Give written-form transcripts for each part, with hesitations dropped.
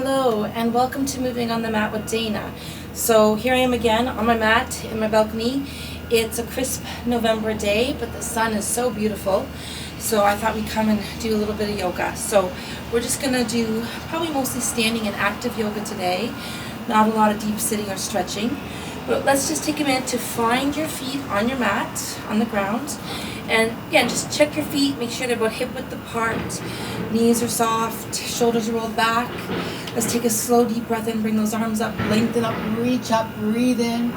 Hello and welcome to Moving on the Mat with Dana. So here I am again on my mat in my balcony. It's a crisp November day, but the sun is so beautiful. So I thought we'd come and do a little bit of yoga. So we're just gonna do probably mostly standing and active yoga today. Not a lot of deep sitting or stretching. But let's just take a minute to find your feet on your mat, on the ground. And again, just check your feet, make sure they're about hip width apart. Knees are soft, shoulders are rolled back. Let's take a slow deep breath in, bring those arms up, lengthen up, reach up, breathe in.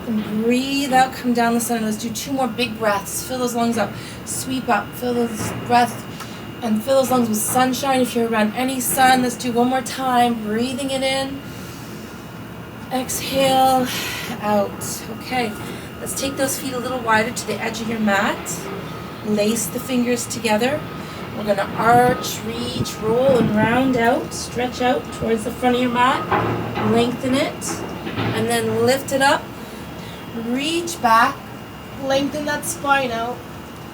And breathe out, come down the center. Let's do 2 more big breaths. Fill those lungs up, sweep up, fill those breath, and fill those lungs with sunshine if you're around any sun. Let's do one more time, breathing it in. Exhale, out. Okay, let's take those feet a little wider to the edge of your mat. Lace the fingers together. We're gonna arch, reach, roll, and round out. Stretch out towards the front of your mat. Lengthen it, and then lift it up. Reach back, lengthen that spine out,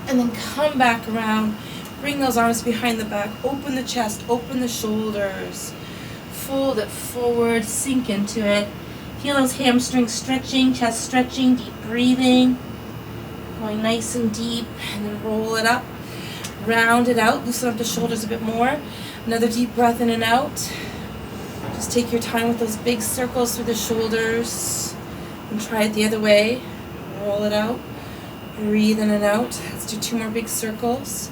and then come back around. Bring those arms behind the back. Open the chest, open the shoulders. Fold it forward, sink into it. Feel those hamstrings stretching, chest stretching, deep breathing. Going nice and deep, and then roll it up. Round it out, loosen up the shoulders a bit more. Another deep breath in and out. Just take your time with those big circles through the shoulders. And try it the other way. Roll it out. Breathe in and out. Let's do 2 more big circles.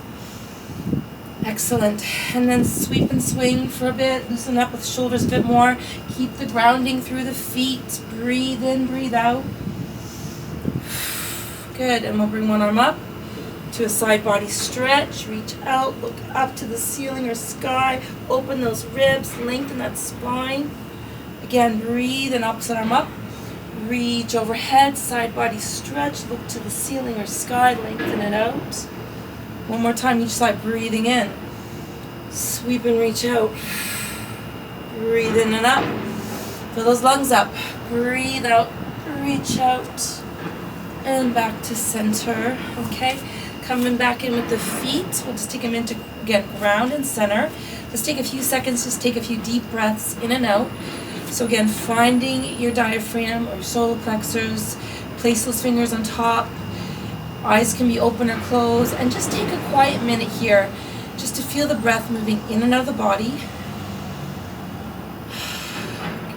Excellent. And then sweep and swing for a bit. Loosen up with shoulders a bit more. Keep the grounding through the feet. Breathe in, breathe out. Good. And we'll bring one arm up to a side body stretch. Reach out. Look up to the ceiling or sky. Open those ribs. Lengthen that spine. Again, breathe and opposite arm up. Reach overhead. Side body stretch. Look to the ceiling or sky. Lengthen it out. One more time each side, breathing in. Sweep and reach out. Breathe in and up. Fill those lungs up. Breathe out, reach out. And back to center, okay? Coming back in with the feet. We'll just take a minute to, again, ground and center. Just take a few seconds, just take a few deep breaths in and out. So again, finding your diaphragm or solar plexus. Place those fingers on top. Eyes can be open or closed, and just take a quiet minute here just to feel the breath moving in and out of the body.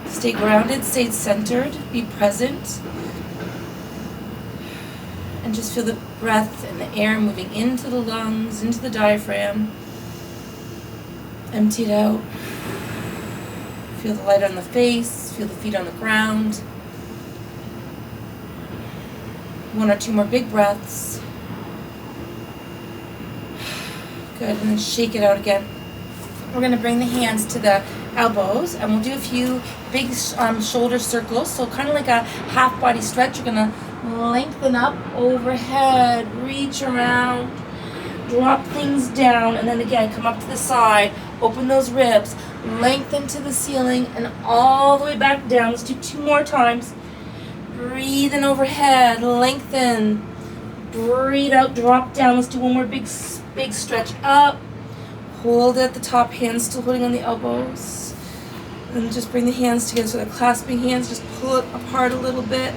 Stay grounded, stay centered, be present, and just feel the breath and the air moving into the lungs, into the diaphragm. Empty it out. Feel the light on the face, feel the feet on the ground. 1 or 2 more big breaths. Good, and then shake it out again. We're going to bring the hands to the elbows, and we'll do a few big shoulder circles. So kind of like a half body stretch. You're going to lengthen up overhead, reach around, drop things down, and then again come up to the side, open those ribs, lengthen to the ceiling, and all the way back down. Let's do 2 more times. Breathe in overhead, lengthen. Breathe out, drop down. Let's do 1 more big stretch up. Hold it at the top, hands still holding on the elbows. And just bring the hands together, so they're clasping hands. Just pull it apart a little bit.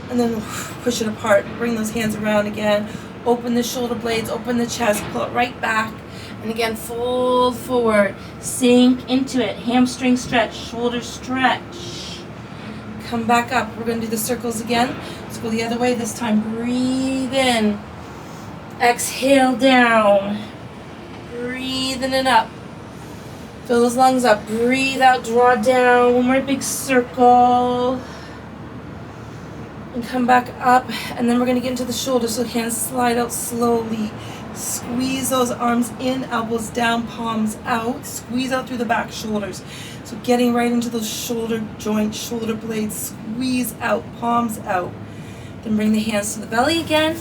And then push it apart. Bring those hands around again. Open the shoulder blades, open the chest, pull it right back. And again, fold forward. Sink into it. Hamstring stretch, shoulder stretch. Come back up. We're going to do the circles again. Let's go the other way this time. Breathe in. Exhale down. Breathe in and up. Fill those lungs up. Breathe out. Draw down. 1 more big circle. And come back up. And then we're going to get into the shoulders. So hands slide out slowly. Squeeze those arms in, elbows down, palms out. Squeeze out through the back shoulders. So getting right into those shoulder joints, shoulder blades. Squeeze out, palms out. Then bring the hands to the belly again.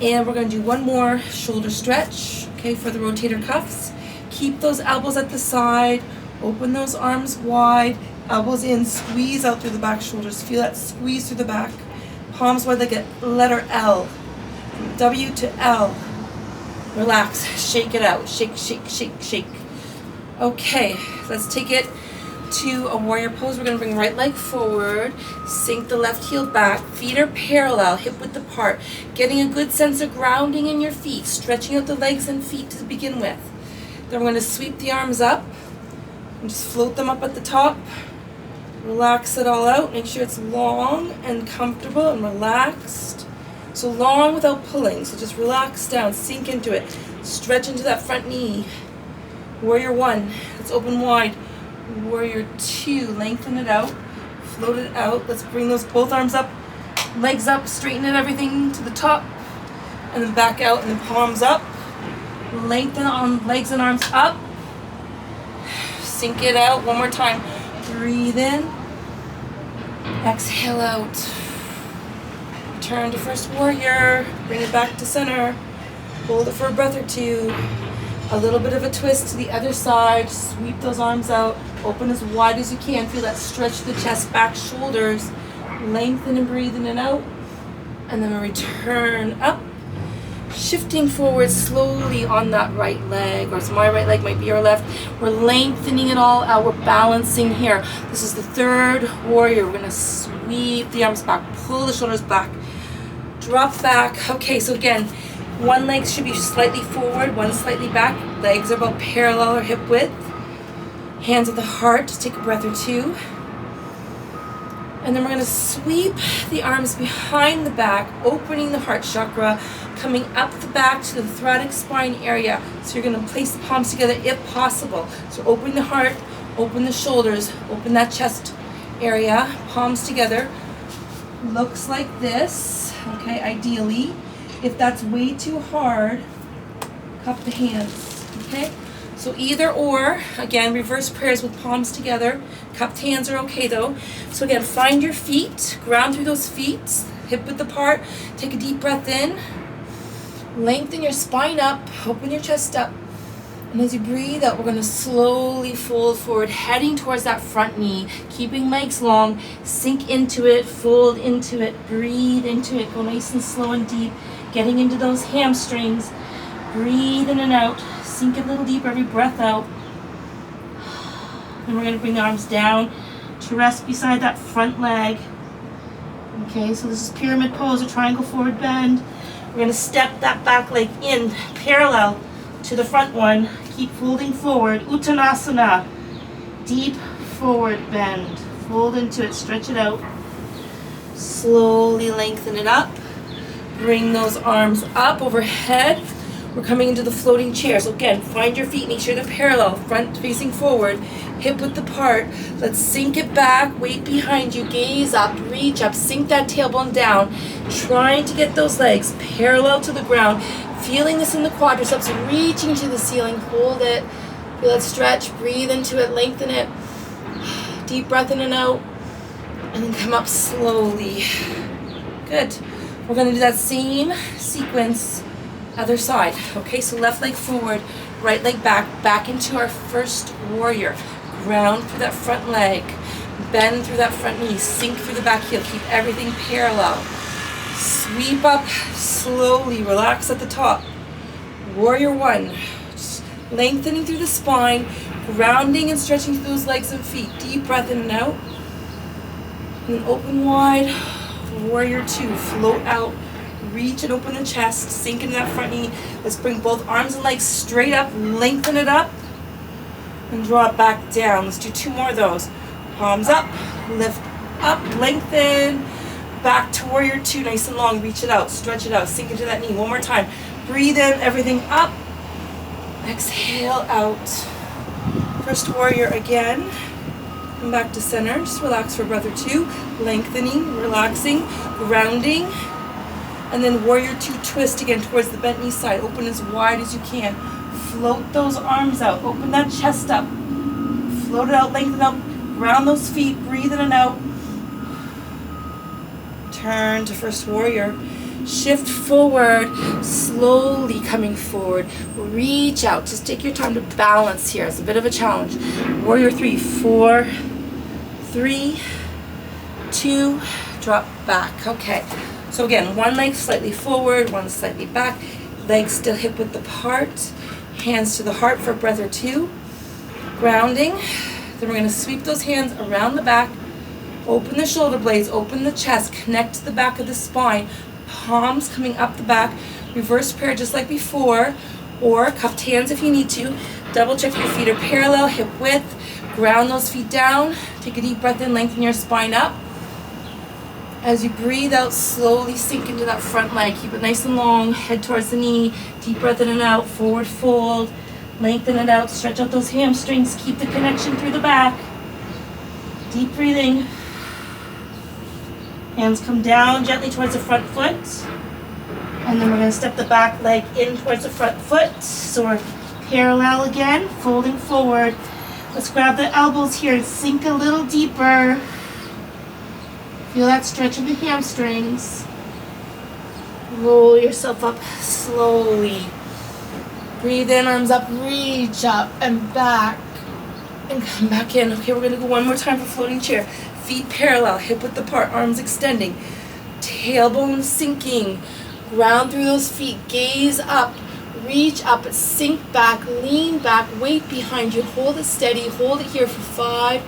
And we're going to do 1 more shoulder stretch, okay, for the rotator cuffs. Keep those elbows at the side. Open those arms wide. Elbows in, squeeze out through the back shoulders. Feel that squeeze through the back. Palms wide like a letter L. From W to L. Relax, shake it out. Shake, shake, shake, shake. Okay, let's take it to a warrior pose. We're going to bring right leg forward, sink the left heel back, feet are parallel, hip width apart, getting a good sense of grounding in your feet, stretching out the legs and feet to begin with. Then we're going to sweep the arms up and just float them up at the top. Relax it all out. Make sure it's long and comfortable and relaxed. So long without pulling. So just relax down, sink into it. Stretch into that front knee. Warrior 1, let's open wide. Warrior 2, lengthen it out. Float it out. Let's bring those both arms up, legs up, straighten it everything to the top. And then back out and then palms up. Lengthen on legs and arms up. Sink it out one more time. Breathe in. Exhale out. Turn to first warrior. Bring it back to center. Hold it for a breath or two. A little bit of a twist to the other side. Sweep those arms out. Open as wide as you can. Feel that stretch to the chest, back, shoulders. Lengthen and breathe in and out. And then we return up. Shifting forward slowly on that right leg, or it's my right leg, might be your left. We're lengthening it all out. We're balancing here. This is the third warrior. We're going to sweep the arms back, pull the shoulders back, drop back. Okay, so again, one leg should be slightly forward, one slightly back. Legs are about parallel or hip width. Hands at the heart. Just take a breath or two. And then we're going to sweep the arms behind the back, opening the heart chakra, coming up the back to the thoracic spine area. So you're going to place the palms together if possible. So open the heart, open the shoulders, open that chest area, palms together. Looks like this, okay, ideally. If that's way too hard, cup the hands, okay? So either or, again, reverse prayers with palms together. Cupped hands are okay though. So again, find your feet, ground through those feet, hip width apart. Take a deep breath in. Lengthen your spine up, open your chest up. And as you breathe out, we're going to slowly fold forward, heading towards that front knee, keeping legs long. Sink into it, fold into it, breathe into it. Go nice and slow and deep, getting into those hamstrings. Breathe in and out. Sink a little deeper every breath out. And we're going to bring the arms down to rest beside that front leg. Okay, so this is pyramid pose, a triangle forward bend. We're going to step that back leg in parallel to the front one. Keep folding forward. Uttanasana. Deep forward bend. Fold into it, stretch it out. Slowly lengthen it up. Bring those arms up overhead. We're coming into the floating chair. So again, find your feet, make sure they're parallel, front facing forward, hip width apart. Let's sink it back, weight behind you, gaze up, reach up, sink that tailbone down, trying to get those legs parallel to the ground, feeling this in the quadriceps, reaching to the ceiling, hold it, feel it stretch, breathe into it, lengthen it, deep breath in and out, and then come up slowly. Good. We're going to do that same sequence other side. Okay, so left leg forward, right leg back, back into our first warrior. Ground through that front leg, bend through that front knee, sink through the back heel, keep everything parallel. Sweep up slowly, relax at the top. Warrior 1, just lengthening through the spine, grounding and stretching through those legs and feet. Deep breath in and out. And then open wide. Warrior 2, float out. Reach and open the chest, sink into that front knee. Let's bring both arms and legs straight up, lengthen it up, and draw it back down. Let's do 2 more of those. Palms up, lift up, lengthen, back to warrior 2, nice and long. Reach it out, stretch it out, sink into that knee. One more time. Breathe in, everything up. Exhale out. First warrior again. Come back to center. Just relax for a breath or 2. Lengthening, relaxing, grounding. And then warrior 2, twist again towards the bent knee side. Open as wide as you can. Float those arms out. Open that chest up. Float it out, lengthen out. Ground those feet. Breathe in and out. Turn to first warrior. Shift forward. Slowly coming forward. Reach out. Just take your time to balance here. It's a bit of a challenge. Warrior 3, 4, 3, 2, drop back. Okay. So again, one leg slightly forward, one slightly back, legs still hip width apart, hands to the heart for a breath or 2, grounding, Then we're going to sweep those hands around the back, open the shoulder blades, open the chest, connect to the back of the spine, palms coming up the back, reverse prayer just like before, or cupped hands if you need to. Double check your feet are parallel, hip width, ground those feet down, take a deep breath in, lengthen your spine up. As you breathe out, slowly sink into that front leg, keep it nice and long, head towards the knee, deep breath in and out, forward fold, lengthen it out, stretch out those hamstrings, keep the connection through the back, deep breathing. Hands come down gently towards the front foot. And then we're going to step the back leg in towards the front foot. So we're parallel again, folding forward. Let's grab the elbows here and sink a little deeper. Feel that stretch in the hamstrings. Roll yourself up slowly. Breathe in, arms up, reach up and back. And come back in. Okay, we're going to go one more time for floating chair. Feet parallel, hip width apart, arms extending. Tailbone sinking. Ground through those feet. Gaze up. Reach up. Sink back. Lean back. Weight behind you. Hold it steady. Hold it here for 5.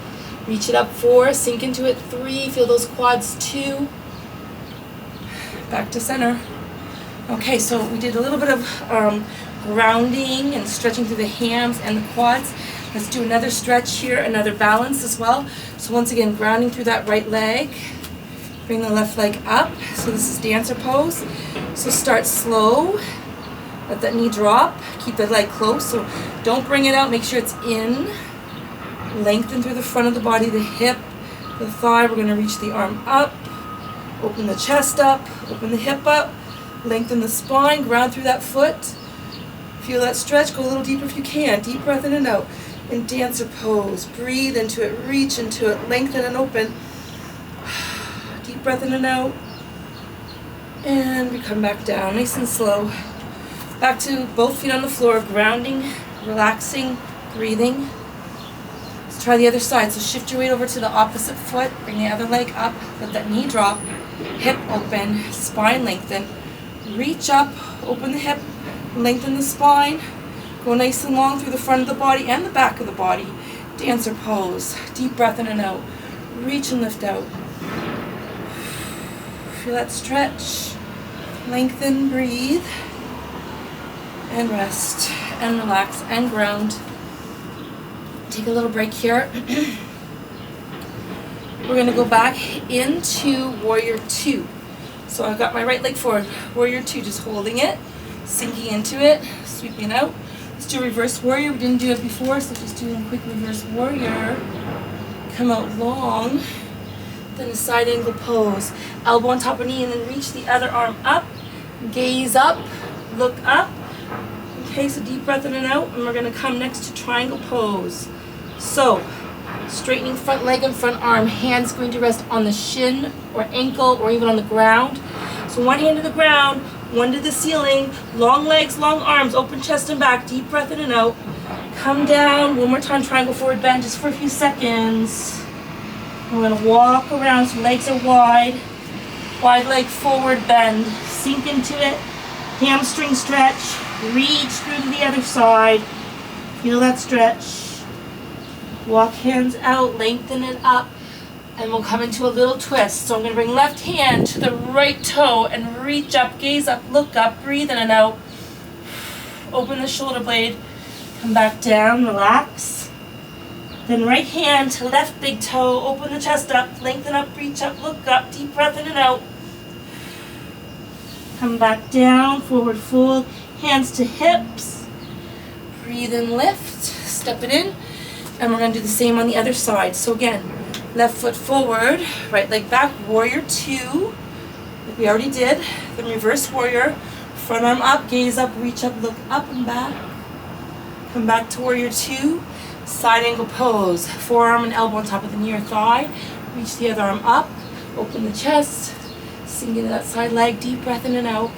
Reach it up 4. Sink into it 3. Feel those quads 2. Back to center. Okay, so we did a little bit of grounding and stretching through the hams and the quads. Let's do another stretch here, another balance as well. So once again, grounding through that right leg. Bring the left leg up. So this is dancer pose. So start slow. Let that knee drop. Keep the leg close. So don't bring it out. Make sure it's in. Lengthen through the front of the body, the hip, the thigh. We're going to reach the arm up. Open the chest up. Open the hip up. Lengthen the spine. Ground through that foot. Feel that stretch. Go a little deeper if you can. Deep breath in and out. In dancer pose. Breathe into it. Reach into it. Lengthen and open. Deep breath in and out. And we come back down. Nice and slow. Back to both feet on the floor. Grounding. Relaxing. Breathing. Let's try the other side. So shift your weight over to the opposite foot. Bring the other leg up. Let that knee drop. Hip open. Spine lengthen. Reach up. Open the hip. Lengthen the spine. Go nice and long through the front of the body and the back of the body. Dancer pose. Deep breath in and out. Reach and lift out. Feel that stretch. Lengthen, breathe. And rest. And relax and ground. Take a little break here. We're going to go back into Warrior 2. So I've got my right leg forward. Warrior 2, just holding it. Sinking into it. Sweeping out. Let's do reverse warrior. We didn't do it before, so just doing a quick reverse warrior. Come out long. Then a side angle pose. Elbow on top of knee and then reach the other arm up. Gaze up. Look up. Okay, so deep breath in and out. And we're going to come next to triangle pose. So, straightening front leg and front arm. Hands going to rest on the shin or ankle or even on the ground. So one hand to the ground. One to the ceiling, long legs, long arms, open chest and back, deep breath in and out. Come down, one more time, triangle forward bend just for a few seconds. We're gonna walk around so legs are wide. Wide leg forward bend, sink into it. Hamstring stretch, reach through to the other side. Feel that stretch. Walk hands out, lengthen it up. And we'll come into a little twist. So I'm going to bring left hand to the right toe and reach up, gaze up, look up, breathe in and out. Open the shoulder blade. Come back down, relax. Then right hand to left big toe, open the chest up, lengthen up, reach up, look up, deep breath in and out. Come back down, forward fold, hands to hips. Breathe and lift, step it in. And we're going to do the same on the other side. So again, left foot forward, right leg back, warrior 2, like we already did. Then reverse warrior, front arm up, gaze up, reach up, look up and back. Come back to warrior 2, side angle pose, forearm and elbow on top of the knee or thigh. Reach the other arm up, open the chest, sink into that side leg, deep breath in and out.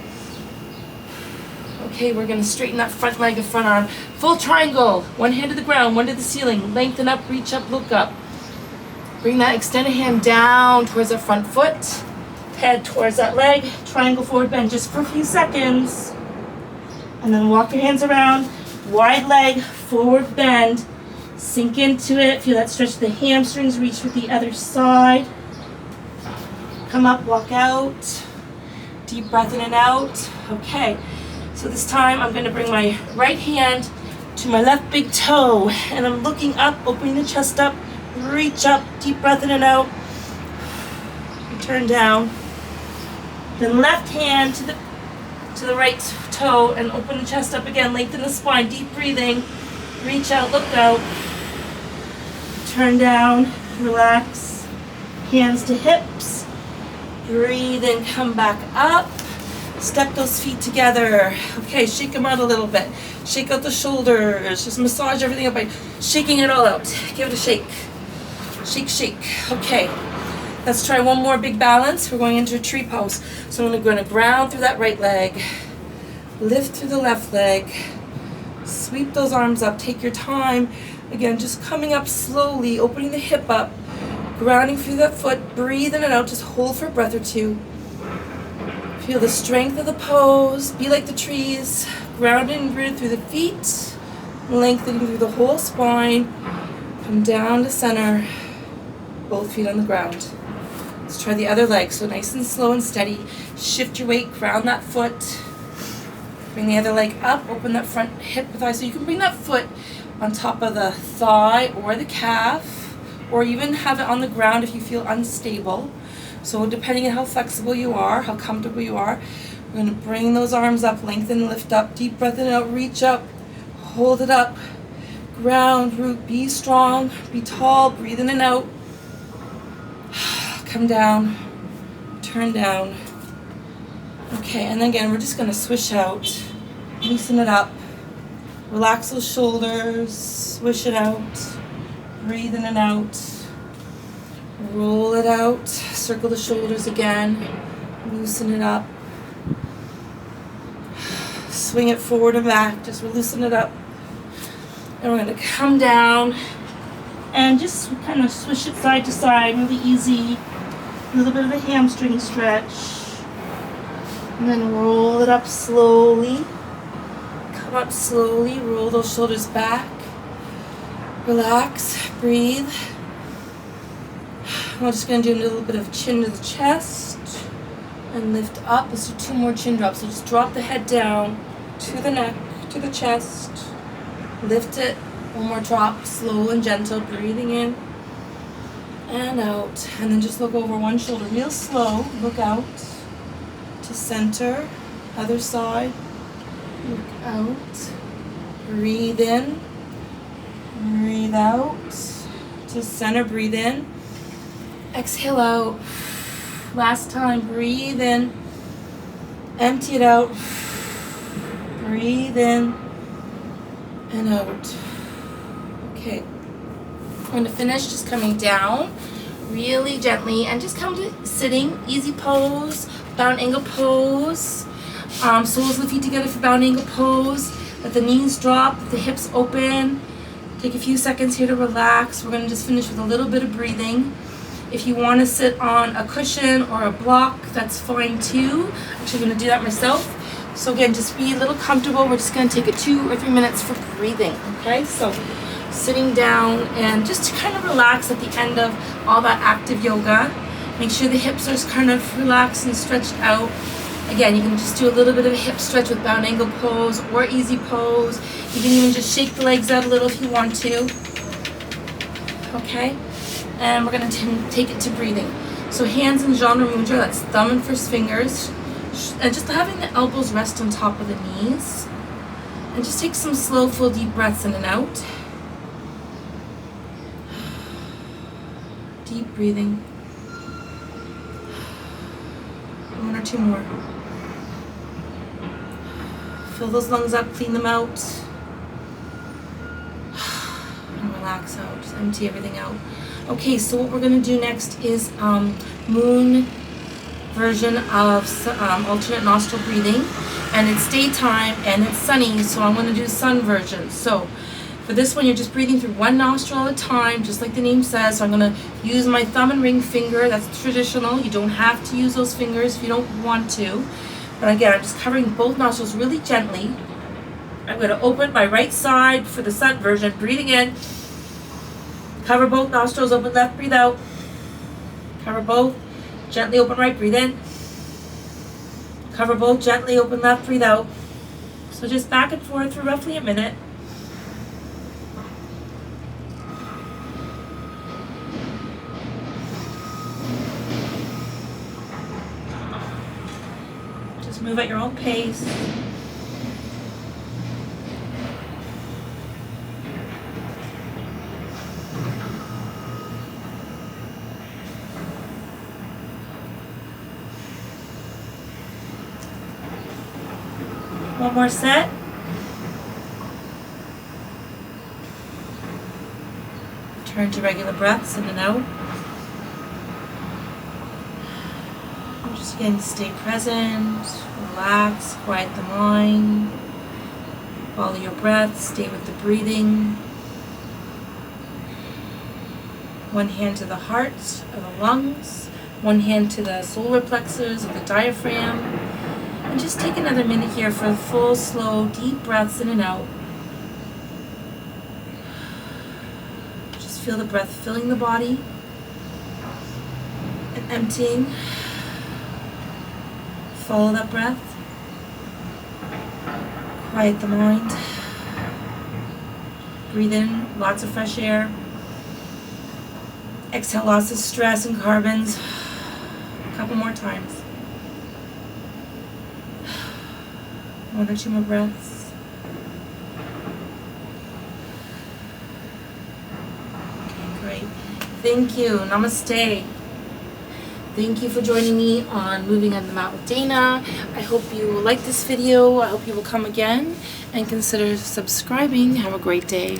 Okay, we're gonna straighten that front leg and front arm. Full triangle, one hand to the ground, one to the ceiling. Lengthen up, reach up, look up. Bring that extended hand down towards the front foot. Head towards that leg. Triangle forward bend just for a few seconds. And then walk your hands around. Wide leg, forward bend. Sink into it. Feel that stretch of the hamstrings. Reach with the other side. Come up, walk out. Deep breath in and out. Okay, so this time I'm going to bring my right hand to my left big toe, and I'm looking up, opening the chest up, reach up, deep breath in and out, turn down. Then left hand to the right toe and open the chest up again, lengthen the spine, deep breathing, reach out, look out, turn down, relax, hands to hips, breathe in, come back up. Step those feet together. Okay, shake them out a little bit. Shake out the shoulders. Just massage everything up by shaking it all out. Give it a shake. Shake, shake. Okay, let's try one more big balance. We're going into a tree pose. So I'm going to ground through that right leg. Lift through the left leg. Sweep those arms up. Take your time. Again, just coming up slowly, opening the hip up, grounding through that foot. Breathe in and out. Just hold for a breath or two. Feel the strength of the pose. Be like the trees. Grounding and rooted through the feet. Lengthening through the whole spine. Come down to center. Both feet on the ground. Let's try the other leg. So nice and slow and steady. Shift your weight. Ground that foot. Bring the other leg up. Open that front hip with thigh. So you can bring that foot on top of the thigh or the calf. Or even have it on the ground if you feel unstable. So depending on how flexible you are, how comfortable you are, we're going to bring those arms up, lengthen, lift up, deep breath in and out, reach up, hold it up, ground, root, be strong, be tall, breathe in and out, come down, turn down. Okay, and then again, we're just going to swish out, loosen it up, relax those shoulders, swish it out, breathe in and out. Roll it out, circle the shoulders again, loosen it up, swing it forward and back, just loosen it up. And we're going to come down and just kind of swish it side to side, really easy, a little bit of a hamstring stretch. And then roll it up slowly, come up slowly, roll those shoulders back, relax, breathe. I'm just going to do a little bit of chin to the chest and lift up. Let's do 2 more chin drops. So just drop the head down to the neck, to the chest. Lift it. 1 more drop, slow and gentle, breathing in and out. And then just look over one shoulder real slow. Look out to center, other side. Look out. Breathe in. Breathe out. To center, breathe in. Exhale out. Last time, breathe in. Empty it out. Breathe in and out. Okay. I'm going to finish just coming down really gently and just come to sitting. Easy pose, bound angle pose. Soles of the feet together for bound angle pose. Let the knees drop, let the hips open. Take a few seconds here to relax. We're going to just finish with a little bit of breathing. If you want to sit on a cushion or a block, that's fine too. I'm actually going to do that myself. So again, just be a little comfortable. We're just going to take 2 or 3 minutes for breathing. Okay, so sitting down and just to kind of relax at the end of all that active yoga. Make sure the hips are kind of relaxed and stretched out. Again, you can just do a little bit of a hip stretch with bound angle pose or easy pose. You can even just shake the legs out a little if you want to. Okay. And we're going to take it to breathing. So hands in Janu Mudra, that's thumb and first fingers. And just having the elbows rest on top of the knees. And just take some slow, full, deep breaths in and out. Deep breathing. 1 or 2 more. Fill those lungs up, clean them out. And relax out, just empty everything out. Okay, so what we're going to do next is moon version of alternate nostril breathing. And it's daytime and it's sunny, so I'm going to do sun version. So for this one, you're just breathing through one nostril at a time, just like the name says. So I'm going to use my thumb and ring finger. That's traditional. You don't have to use those fingers if you don't want to. But again, I'm just covering both nostrils really gently. I'm going to open my right side for the sun version, breathing in. Cover both nostrils, open left, breathe out. Cover both, gently open right, breathe in. Cover both, gently open left, breathe out. So just back and forth for roughly a minute. Just move at your own pace. One more set. Return to regular breaths in and out. And just again, stay present, relax, quiet the mind. Follow your breath, stay with the breathing. One hand to the heart or the lungs, one hand to the solar plexus or the diaphragm. And just take another minute here for full, slow, deep breaths in and out. Just feel the breath filling the body and emptying. Follow that breath. Quiet the mind. Breathe in lots of fresh air. Exhale lots of stress and carbons. A couple more times. One or two more breaths. Okay, great. Thank you. Namaste. Thank you for joining me on Moving on the Mat with Dana. I hope you will like this video. I hope you will come again and consider subscribing. Have a great day.